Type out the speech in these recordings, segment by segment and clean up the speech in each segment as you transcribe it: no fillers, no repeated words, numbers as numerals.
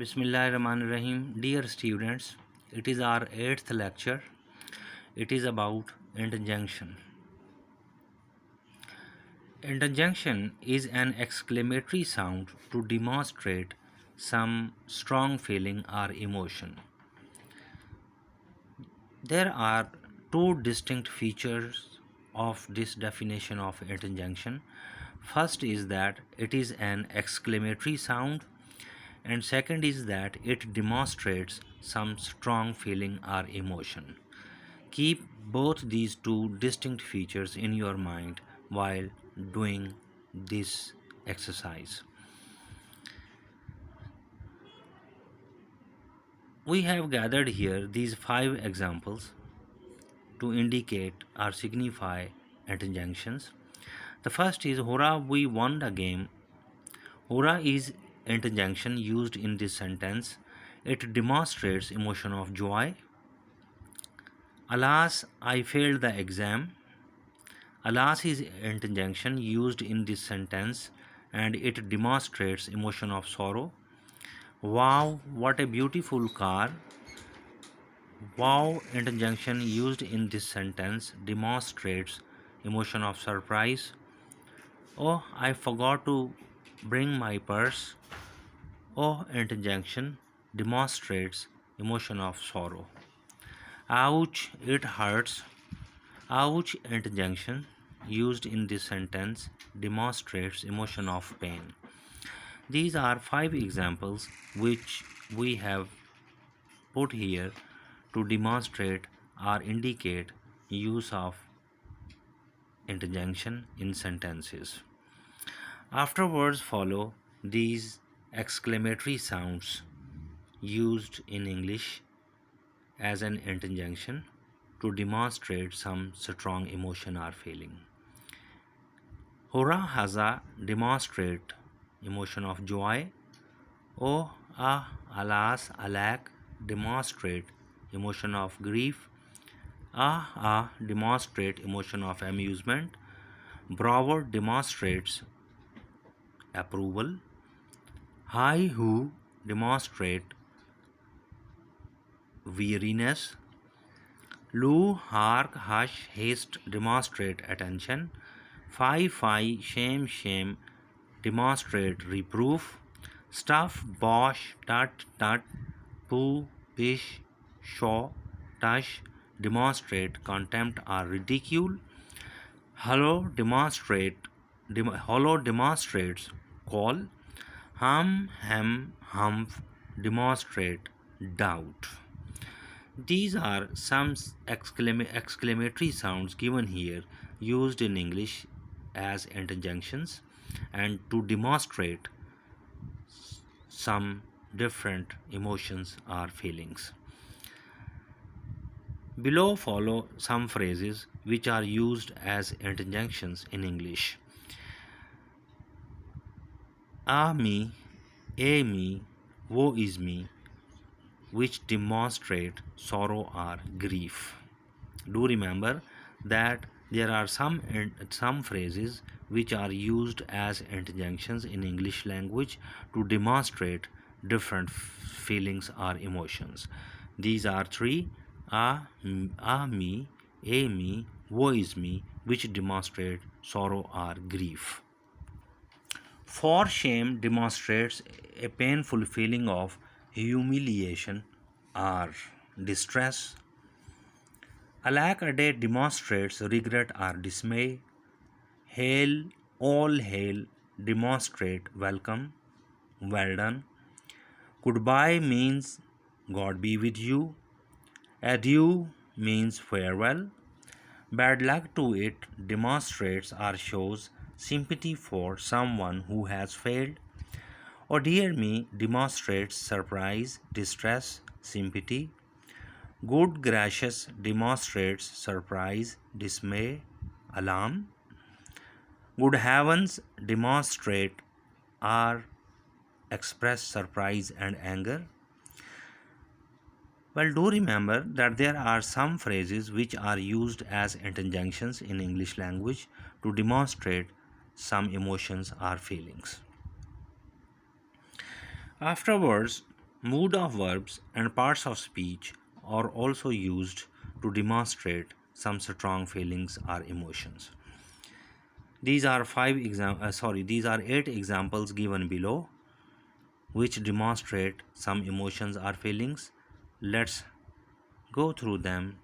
Bismillahirrahmanirrahim. Dear students, it is our 8th lecture. It is about interjunction. Interjunction is an exclamatory sound to demonstrate some strong feeling or emotion. There are two distinct features of this definition of interjunction. First is that it is an exclamatory sound, and second is that it demonstrates some strong feeling or emotion. Keep both these two distinct features in your mind while doing this exercise. We have gathered here these 5 examples to indicate or signify interjunctions. The first is Hurrah, we won the game. Hurrah is interjunction used in this sentence. It demonstrates emotion of joy. Alas, I failed the exam. Alas is interjunction used in this sentence and it demonstrates emotion of sorrow. Wow, what a beautiful car. Wow interjunction used in this sentence demonstrates emotion of surprise. Oh, I forgot to bring my purse. Oh interjunction demonstrates emotion of sorrow. Ouch, it hurts. Ouch interjunction used in this sentence demonstrates emotion of pain. These are 5 examples which we have put here to demonstrate or indicate use of interjunction in sentences. Afterwards follow these exclamatory sounds used in English as an interjunction to demonstrate some strong emotion or feeling. Hurrah, haza demonstrate emotion of joy. Oh, ah, alas, alack demonstrate emotion of grief. Ah, demonstrate emotion of amusement. Bravo demonstrates approval. Hi who demonstrate weariness. Loo, hark, hush, haste demonstrate attention. Fie, shame demonstrate reproof. Stuff, bosh, tut, pooh, pish, shaw, tush demonstrate contempt or ridicule. Hollow demonstrates call. Hem, humph demonstrate doubt. These are some exclamatory sounds given here used in English as interjunctions and to demonstrate some different emotions or feelings. Below follow some phrases which are used as interjunctions in English. Me, me, woe is me, which demonstrate sorrow or grief. Do remember that there are some phrases which are used as interjunctions in English language to demonstrate different feelings or emotions. These are 3: me, me, woe is me, which demonstrate sorrow or grief. For shame demonstrates a painful feeling of humiliation or distress. Alack a day demonstrates regret or dismay. Hail, all hail demonstrate welcome, well done. Goodbye means God be with you. Adieu means farewell. Bad luck to it demonstrates or shows sympathy for someone who has failed. Oh dear me demonstrates surprise, distress, sympathy. Good gracious demonstrates surprise, dismay, alarm. Good heavens demonstrate or express surprise and anger. Well, do remember that there are some phrases which are used as interjunctions in English language to demonstrate some emotions or feelings. Afterwards, Mood of verbs and parts of speech are also used to demonstrate some strong feelings or emotions. These are 8 examples given below which demonstrate some emotions or feelings. Let's go through them.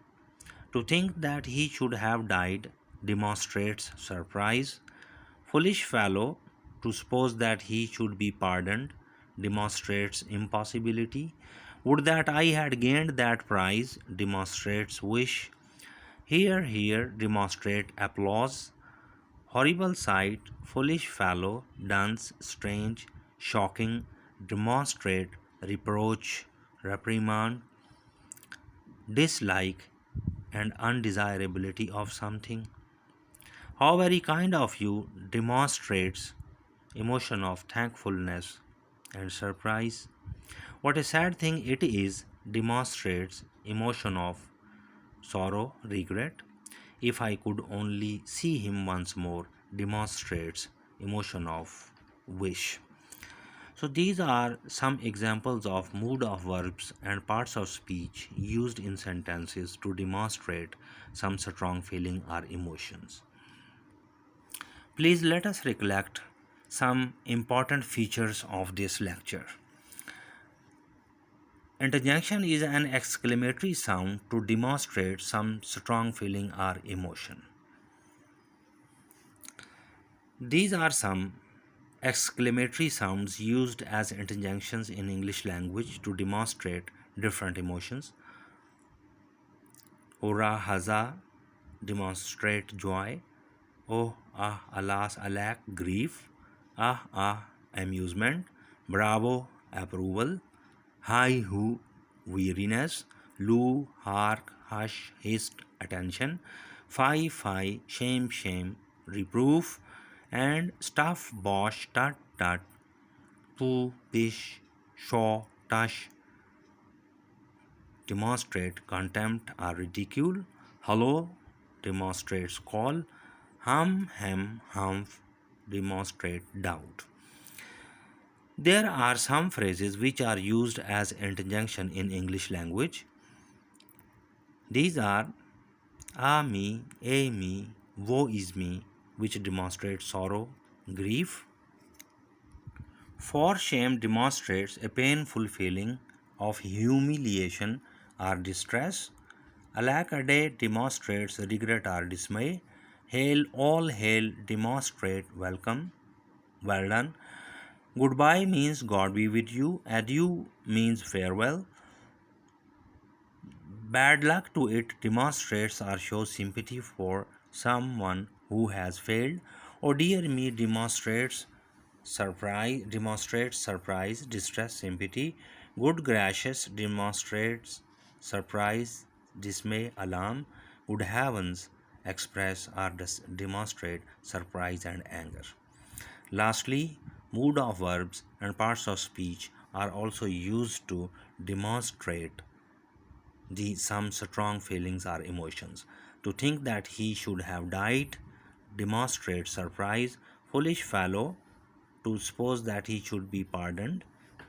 To think that he should have died demonstrates surprise. Foolish fellow, to suppose that he should be pardoned demonstrates impossibility. Would that I had gained that prize demonstrates wish. Here demonstrate applause. Horrible sight, foolish fellow, dunce, strange, shocking, demonstrate reproach, reprimand, dislike, and undesirability of something. How very kind of you demonstrates emotion of thankfulness and surprise. What a sad thing it is demonstrates emotion of sorrow, regret. If I could only see him once more demonstrates emotion of wish. So these are some examples of mood of verbs and parts of speech used in sentences to demonstrate some strong feeling or emotions. Please let us recollect some important features of this lecture. Interjection is an exclamatory sound to demonstrate some strong feeling or emotion. These are some exclamatory sounds used as interjections in English language to demonstrate different emotions. Hurrah, huzzah, demonstrate joy. Oh, ah, alas, alack, grief. Ah, ah, amusement. Bravo, approval. Hi, who, weariness. Loo, hark, hush, hist, attention. Fie, fie, shame, shame, reproof. And stuff, bosh, tut, tut. Pooh, pish, shaw, tush, demonstrate contempt or ridicule. Hello demonstrates call. Hum, hem, humph demonstrate doubt. There are some phrases which are used as interjunction in English language. These are ah me, a me, woe is me, which demonstrates sorrow, grief. For shame demonstrates a painful feeling of humiliation or distress. Alack a day demonstrates regret or dismay. Hail, all hail demonstrate welcome, well done. Goodbye means God be with you. Adieu means farewell. Bad luck to it demonstrates or shows sympathy for someone who has failed. Oh dear me demonstrates surprise, distress, sympathy. Good gracious demonstrates surprise, dismay, alarm. Good heavens express or demonstrate surprise and anger. Lastly, mood of verbs and parts of speech are also used to demonstrate some strong feelings or emotions. To think that he should have died demonstrates surprise. Foolish fellow, to suppose that he should be pardoned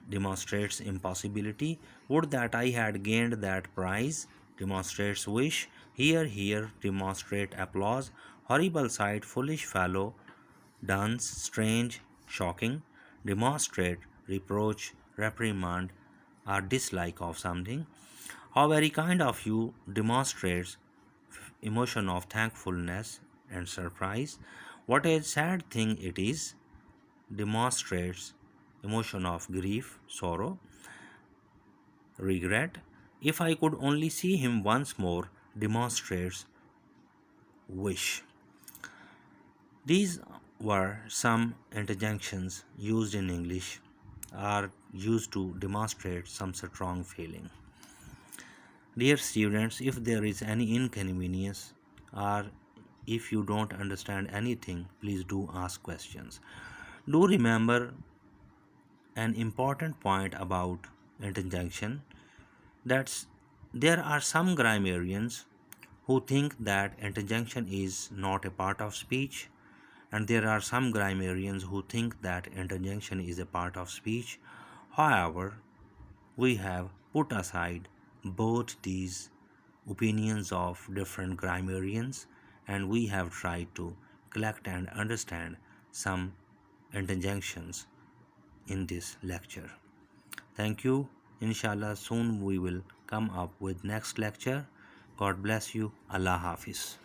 demonstrates impossibility. Would that I had gained that prize demonstrates wish. Here demonstrate applause. Horrible sight, foolish fellow, dance, strange, shocking, demonstrate reproach, reprimand, or dislike of something. How very kind of you demonstrates emotion of thankfulness and surprise. What a sad thing it is demonstrates emotion of grief, sorrow, regret. If I could only see him once more demonstrates wish. These were some interjections used in English are used to demonstrate some strong feeling. Dear students, if there is any inconvenience or if you don't understand anything, please do ask questions. Do remember an important point about interjection, that's there are some grammarians who think that interjection is not a part of speech, and there are some grammarians who think that interjection is a part of speech. However, we have put aside both these opinions of different grammarians and we have tried to collect and understand some interjections in this lecture. Thank you. Inshallah, soon we will come up with next lecture. God bless you. Allah Hafiz.